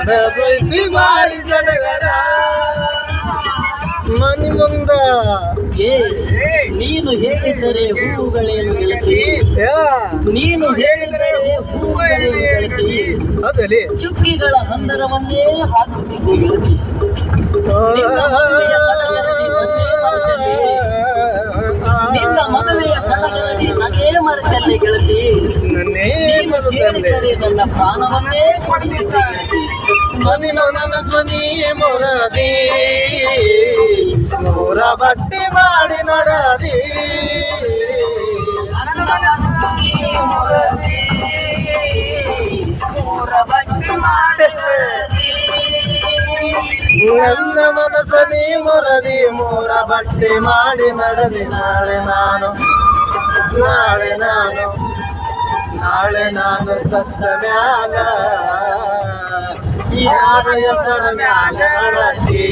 ಮಾಡದೈತಿ ಬಾರಿ ಸಡಗರ ಮನಿ ಮುಂದ ನೀನು ಹೇಳಿದರೆ ಹೂಗಳೇನು ಗೆಳತಿ ನೀನು ಹೇಳಿದರೆ ಹೂಗಳೇನು ಗೆಳತಿ ಅದಲ್ಲಿ ಚುಕ್ಕಿಗಳ ಹಂದರವನ್ನೇ ಹಾಕುತ್ತಿದ್ದೆ ಗೆಳತಿ ನಿನ್ನ ಮದುವೆಯ ಸಡಗರದಲ್ಲಿ ನನ್ನೇ ಮರೆತಲ್ಲೇ ಗೆಳತಿ ನನ್ನೇ ಹೇಳಿದರೆ ನನ್ನ ಪ್ರಾಣವನ್ನೇ ಕೊಡುತ್ತಿದ್ದೆ ಗೆಳತಿ ಮನಿನೋ ನನ್ನ ಧ್ವನಿ ಮೊರದಿ ಮೂರ ಬಟ್ಟೆ ಮಾಡಿ ನಡದಿ ನನ್ನ ಮನಸ್ಸನಿ ಮೊರದಿ ಮೂರ ಬಟ್ಟೆ ಮಾಡಿ ನಡದಿ ನಾಳೆ ನಾನು ಸತ್ತ ಮ್ಯಾಲ ಯಾರ ಹೆಸರ ಮ್ಯಾಲ ಅಳತಿ